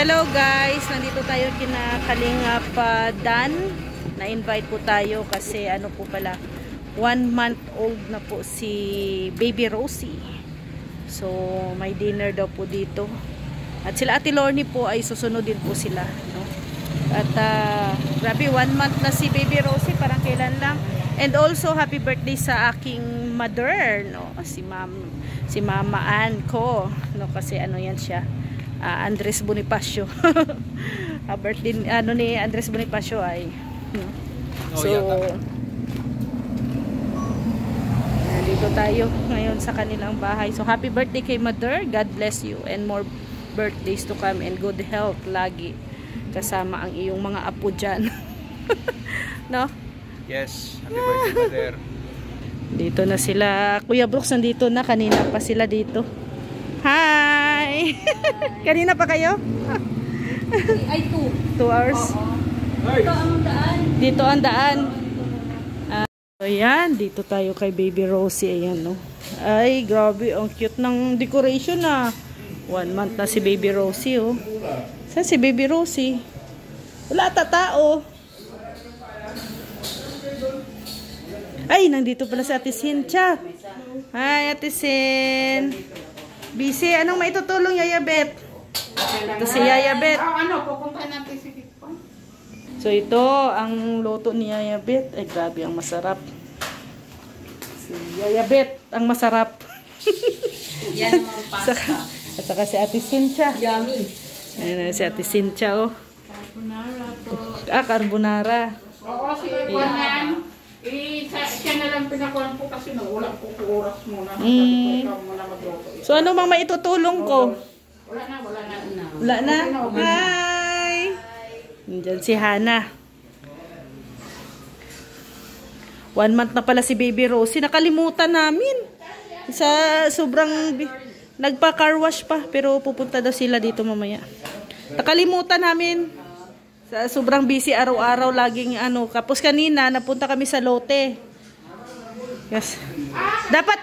Hello guys, nandito tayo kina Kalingap Dan. Na-invite po tayo kasi ano po pala, 1 month old na po si Baby Rosie. So may dinner daw po dito. At sila Ate Lorny po ay susunod din po sila, no? At grabe, 1 month na si Baby Rosie, parang kailan lang. And also happy birthday sa aking mother, no? Si Mama Ann ko, no? Kasi ano yan siya, Andres Bonifacio. Birthday ano ni Andres Bonifacio ay so dito tayo ngayon sa kanilang bahay. So happy birthday kay mother, God bless you and more birthdays to come and good health lagi kasama ang iyong mga apo dyan. No? Yes, happy birthday mother. Dito na sila, Kuya Brooks nandito na, kanina pa sila dito. Hi! Kanina pa kayo? Ay, 2 hours. Dito ang daan. Dito ang daan. So yan, dito tayo kay Baby Rosie. Ayan, no? Ay, grabe, ang cute ng decoration na. 1 month na si Baby Rosie, oh. Saan si Baby Rosie? Wala ata tao. Ay, nandito pala si Ate Cynthia. Hi, Ate Cyn. Busy. Anong maitutulong, Yaya Bet? Ito si Yaya Bet. Pupunta natin si Kikpon. So, ito, ang luto ni Yaya Bet. Ay, grabe, ang masarap. Si Yaya Bet, ang masarap. Yan ang pasta. At saka si Ate Cynthia. Yummy. Ayan na si Ate Cynthia, oh. Carbonara po. Carbonara. Oo, si Kwan siya na lang pinakuhan po kasi wala po oras muna. Ikaw muna magluto. So, ano mang maitutulong ko? Wala na. Wala na? Hi! Nandyan si Hana. 1 month na pala si Baby Rosie. Nakalimutan namin. Sa sobrang nagpa-car wash pa. Pero pupunta daw sila dito mamaya. Nakalimutan namin. Sa sobrang busy araw-araw laging ano. Kapos kanina napunta kami sa lote. Yes. Dapat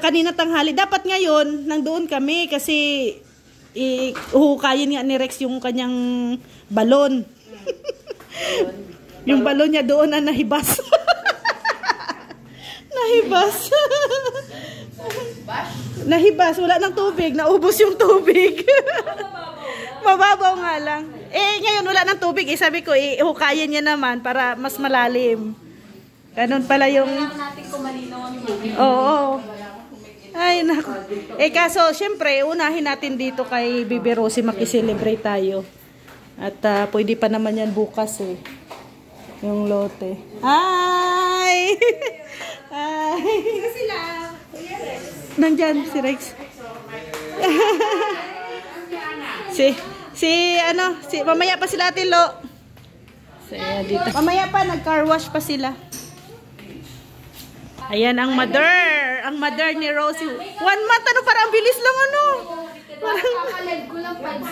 kanina tanghali. Dapat ngayon nandoon kami kasi uhukayin nga ni Rex yung kanyang balon. Yung balon niya doon na nahibas. Nahibas. Nahibas. Wala ng tubig. Naubos yung tubig. Mababaw nga lang. Ngayon wala ng tubig. Sabi ko, ihukayin niya naman para mas malalim. Ganon pala yung... Oo. Ay, naku. Kaso, syempre, unahin natin dito kay Baby Rosie, makiselebrate tayo. At pwede pa naman yan bukas eh. Yung lote. Hi! Hi! Sila. Nandyan, si Rex. Mamaya pa sila Ate Lo. Dito. Mamaya pa, nag-car wash pa sila. Ayan ang mother. Ang mother ni Rosie. 1 month, ano, parang bilis lang, ano. Kakalag ko lang 5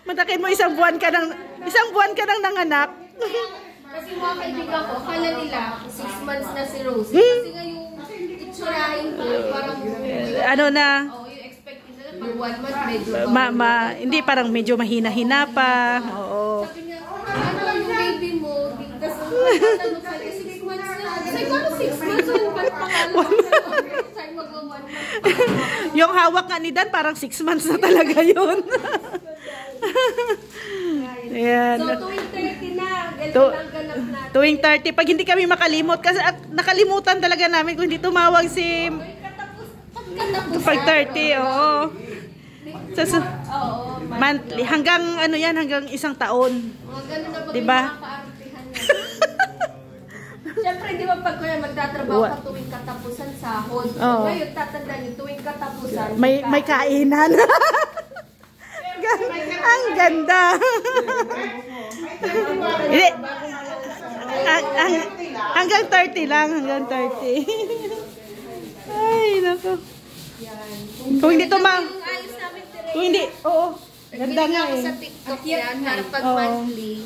Matakin mo isang buwan ka nang nanganak. Kasi mga kaibigan ko, akala nila 6 months na si Rosie. Kasi nga yung itsurahin ko, parang... Ano na? Yung expected nila, pag 1 month medyo... Hindi, parang medyo mahina-hina pa. Oo. Sabi niya, ano yung baby mo? Kasi matanong ka niya, 6 months na. Kasi kung 6 months, ano pa pangalan? Sabi mag-1 month. Yung hawak nga ni Dan, parang 6 months na talaga yun. Ayan. So, tuwing 30 na. Ganito lang ganap natin. Tuwing 30. Pag hindi kami makalimot, kasi nakalimutan talaga namin kung hindi tumawag si... Pag 30, oo. Monthly. Hanggang ano yan, hanggang 1 taon. Ganun na ba diba? Makakaartihan niya. Siyempre, di ba pag kaya magtatrabaho ka tuwing katapusan sahod. Oo. Ngayon, tatandaan niyo, tuwing katapusan. May kainan. Ang ganda. Hindi. Hanggang 30 lang. Hanggang 30. Ay, naku. Kung hindi kung hindi, oo. Ganda nga eh. Sa TikTok yan, para pag monthly.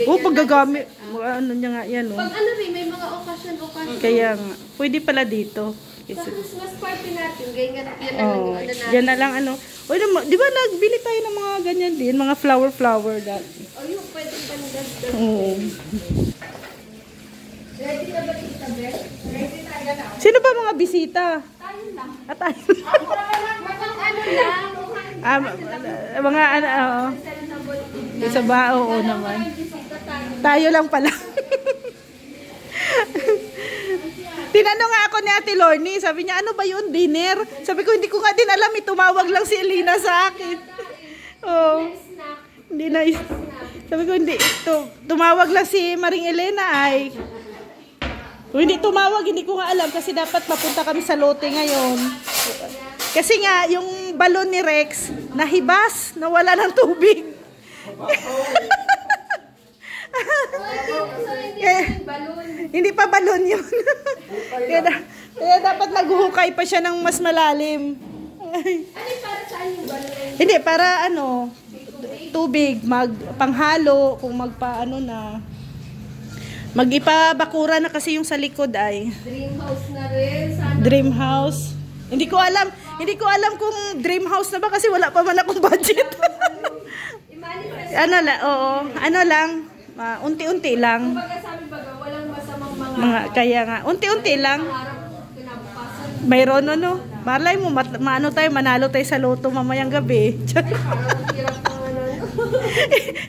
Paggagamit. Ano niya nga yan, oh. Pag ano rin, may mga okasyon. Kaya nga, pwede pala dito. Sa Christmas party natin, ganyan yan na lang yung ano natin. Diyan na lang ano. O, di ba nagbili tayo ng mga ganyan din, mga flower dati. O yung pwede pandagdag. Oo. Ready na ba kita, Beth? Ready na agad ako. Sino ba mga bisita? Tayo lang. At tayo. Mga ano lang. Mga ano, isa ba? Oo naman. Tayo lang pala. Tinanong nga ako ni Ate Lorny, sabi niya, ano ba yun, dinner? Sabi ko, hindi ko nga din alam, tumawag lang si Elena sa akin. Oh, hindi na, sabi ko, hindi, tumawag lang si Maring Elena ay, kung hindi tumawag, hindi ko nga alam, kasi dapat mapunta kami sa lote ngayon. Kasi nga, yung balon ni Rex, nahibas, nawala ng tubig. Hindi pa balon yun. kaya dapat naghuhukay pa siya ng mas malalim. Para saan yung balon? Hindi, para ano, tubig, panghalo, kung magpaano na. Magipabakura na kasi yung sa likod ay. Dream house na rin. Sana Dream house. Hindi ko alam kung dream house na ba kasi wala pa man akong budget. Ano lang, oo. Ano lang, unti-unti lang. Kumbaga sabi baga, walang masamang mga Kaya nga, unti-unti lang. harap kinabukasan. Mayroon ano, malay mo, maano tayo, manalo tayo sa loto mamayang gabi. Parang hirap ng ano.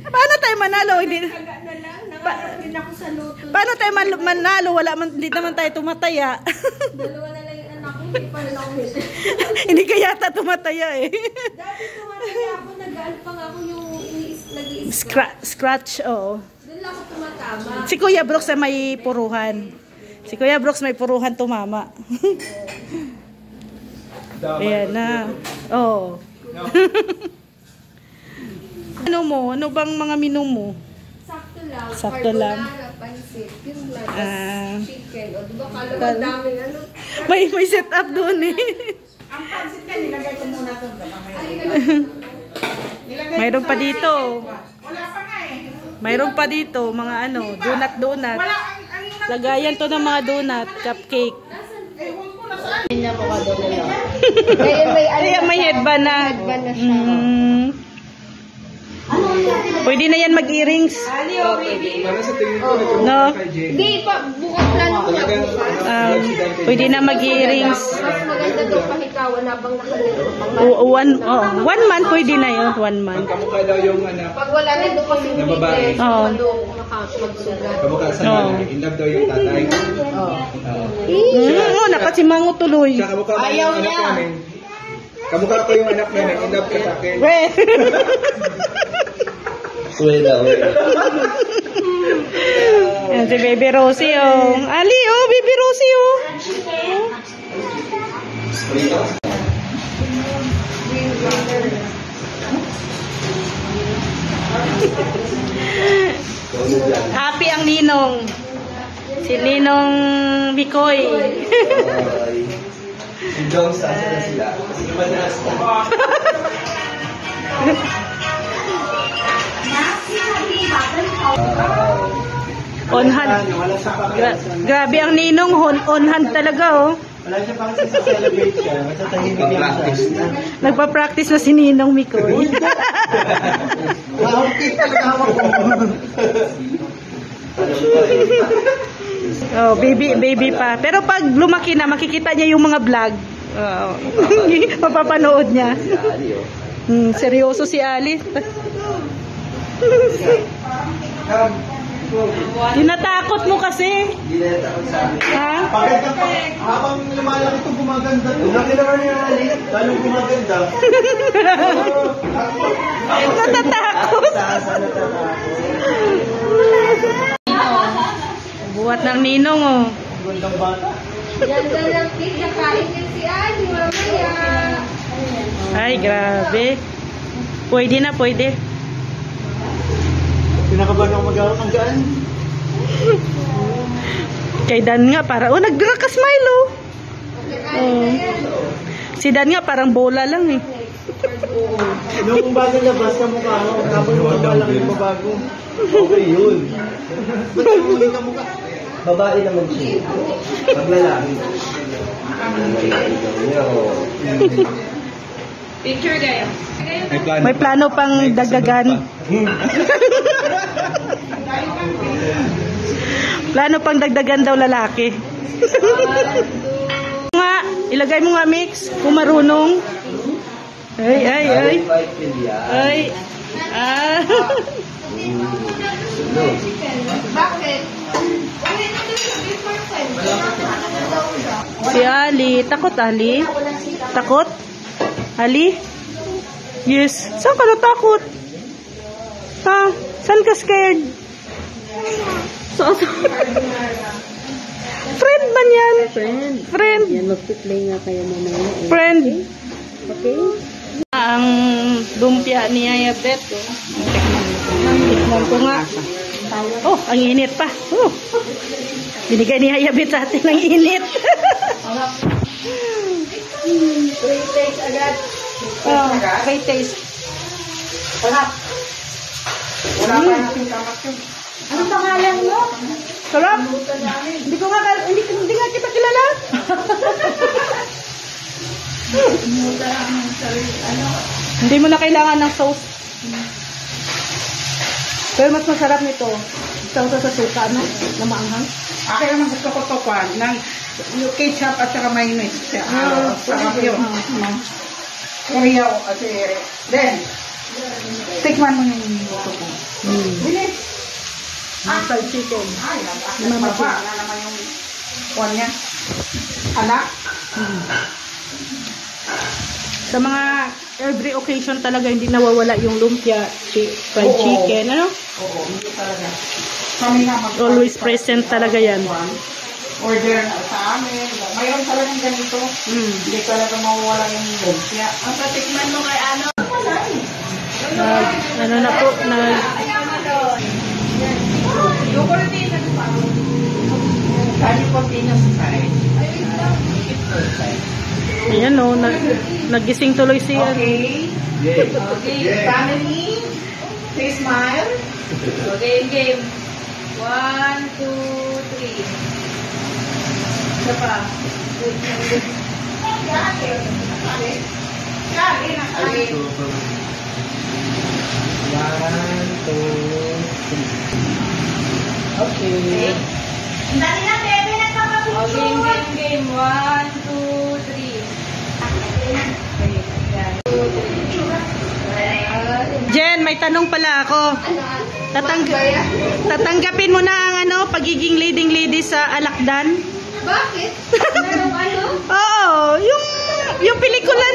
Paano tayo manalo? Hindi, Kaga na lang, nangarap din ako sa loto. paano tayo manalo? Hindi naman tayo tumataya. Dalawa na lang yung anak ko, hindi pa rin ako hit. Hindi ka yata tumataya eh. Dati tumataya ako, nag-ano pa nga ako yung nag-i-scratch. Scratch, oo. Doon lang ako tumatama. Si Kuya Brooks ay may puruhan. Si Kuya Brooks may puruhan tumama. Ayan na. Oo. Ano mo? Ano bang mga menu mo? Sakto lang. Sakto lang. Carbonara, pansit, yun lang. Ah. Chicken. O, diba kala mo daming ano? May set up doon eh. Ang pansit ka, nilagay ko muna ito. Mayroon pa dito. Wala pa nga eh. Mayroon pa dito mga ano, donut. Wala, ang Lagayan to ng mga donut, cupcake. ewan ko na saan. Ay, may headband na. Pwede na yan mag-earrings. Para sa tingin ko, No? Hindi pa, bukas plano ko na bukas. Pwede na mag-earrings. Mas maganda daw pahikawan habang nakalito. 1 month pwede na yun. 1 month. kamukha daw yung anak. Pag wala na doon kasi Na babae. Oo. magsugat. Kamukha sa Oo. nanay. In love daw yung tatay. Dapat si Mango tuloy. Siya kamukha mo yung anak namin. Kamukha ko yung anak namin. In love ka sa akin. Wala. Yan si Baby Rosie, oh. Ali, oh, Baby Rosie, oh. Happy ang ninong. Si Ninong Bikoy. Si Jones, asa na sila? Kasi madalas na. On hand. Wala siya pa. Grabe ang ninong, on hand talaga, oh. Wala siya pa kasi sa celebration. Basta tahimik lang siya. Nagpa-practice na si Ninong Mikoy. Okay talaga hawak ko. Oh, baby pa. Pero pag lumaki na, makikita niya yung mga vlog. Mapapanood niya. Seryoso si Alice. Tinatakot mo kasi. Hindi na takot sa amin. Ha? Paganda pa. Habang lumalaki ito, gumaganda. Laki naman niya, Ali. Lalong gumaganda. Natatakot. Saan natatakot? Buhat ng ninong, oh. Gandang bata. Ganda ng cake, nakain din si Ani, mamaya. Ay, grabe. Pwede na, pwede. Pinakabahan ako mag-aaral ng gaan. Kay Dan nga, para, nagdra ka smile, oh. Si Dan nga, parang bola lang, eh. Nung bagong labas ka mukha ako, habang lumaba lang yung babago. Okay yun. Ba't ang muli ka mukha? Babae naman siya. Pag lalaki. Picture kayo. May plano pang dagdagan. Plano pang dagdagan daw lalaki. Nga, ilagay mo nga mix kung marunong. Ay. Ay. Ah. Bakit? Si Ali, takot Ali? Takot? Ali? Yes. Saan ka natakot? Ha? Saan ka scared? Friend ba yan? Friend. Yan, magpiplay nga kayo mamaya. Friend. Okay? Ang lumpia ni Yaya Bet. Tikman ko nga. Oh, ang init pa. Oh. Binigay ni Yaya Bet sa atin ang init. Great taste agad. Oh, great taste. Sarap. Wala pa natin kamat yun. Ano pangalan mo? Sarap. Hindi nga kita kilala. Hindi mo na kailangan ng sauce. Pero mas masarap nito. Sauce sa suka, no? Na maanghang. Akin naman gusto ko to kwan. Yung ketchup at saka mayonnaise. Sarap yun. Korea o kasi. Then, tikman mo yung luto ko. Bilis. Fried chicken. Ay, baba. Wala naman yung kwan niya. Anak. Sa mga every occasion talaga hindi nawawala yung lumpia, fried chicken, ano? Oo, hindi talaga. Kami nga Always present talaga yan. order sa amin. Mayroon talagang ganito. Hindi talaga mawawala yung lumpia. Ang patikman mo kay ano? Ano na po, Yung cortina ko pa. Kali continuous side. ayan o, nagising tuloy si Okay. Okay. Family. Please smile. Game. 1, 2, 3. Isa pa. Okay. Game. 1, 2, 3. Jen, may tanong pala ako. Tatanggapin mo na ang pagiging leading lady sa Alakdan? Bakit? Merong ano? Oo, yung pelikula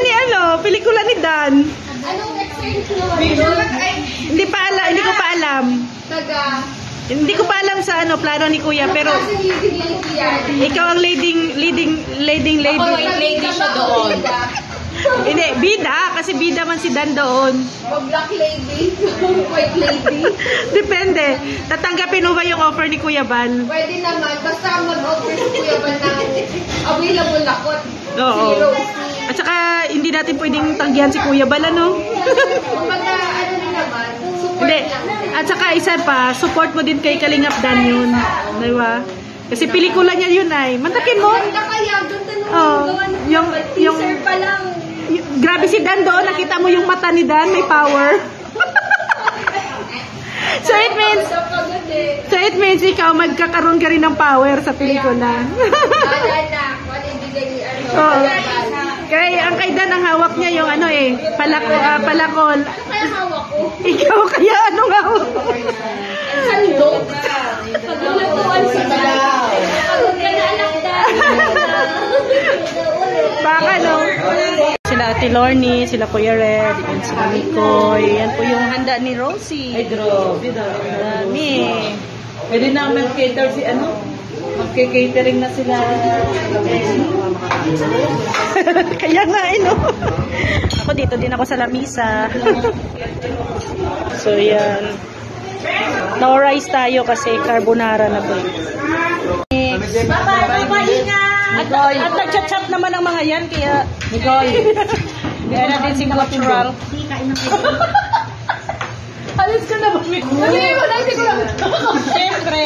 ni Dan. Anong exchange naman? Hindi ko pa alam. Hindi ko pa alam sa plano ni Kuya, pero Kasi leading yan. ikaw ang leading lady. Lady siya doon. Hindi, bida. Kasi bida man si Dan doon. O black lady, white lady. Depende. Tatanggapin mo ba yung offer ni Kuya Bal? Pwede naman, basta mag-offer si Kuya Bal ng available lakot. Oo. Si Rosie. At saka, hindi natin pwedeng tanggihan si Kuya Bal, ano? Kumbaga, ano na naman, support Hindi. lang. At saka, isa pa, support mo din kay Kalingap Dan yun. Di ba? Kasi pelikula niya yun ay. Mantakin mo. Ganda kaya, ganda nung Oo. gawa ng Yung- teaser pa lang. Grabe si Dan doon. Nakita mo yung mata ni Dan. May power. So it means ikaw magkakaroon ka rin ng power sa pelikula. Alala, kung ibigay ni ano, Oo. Kuya Bal. Kaya ang kay Dan ang hawak niya yung palakol. Kaya hawak ko. Ikaw kaya anong hawak? Sandok. Paglulutuan sa dalaw. Pagod ka na alakdan. Baka no? Sila Ate Lorny, sila Kuya Red, yan sila Mikoy. Yan po yung handa ni Rosie. Ay, grabe. Dami. Pwede na mag-cater si mag-catering na sila. Kaya nga no? Ako dito din ako sa lamisa. So yan. No rice tayo kasi carbonara na po. Bye-bye, At nag-chat naman ang mga yan, kaya Nicole. kaya natin si natural. Alis ka na ba, Nicole? Siyempre.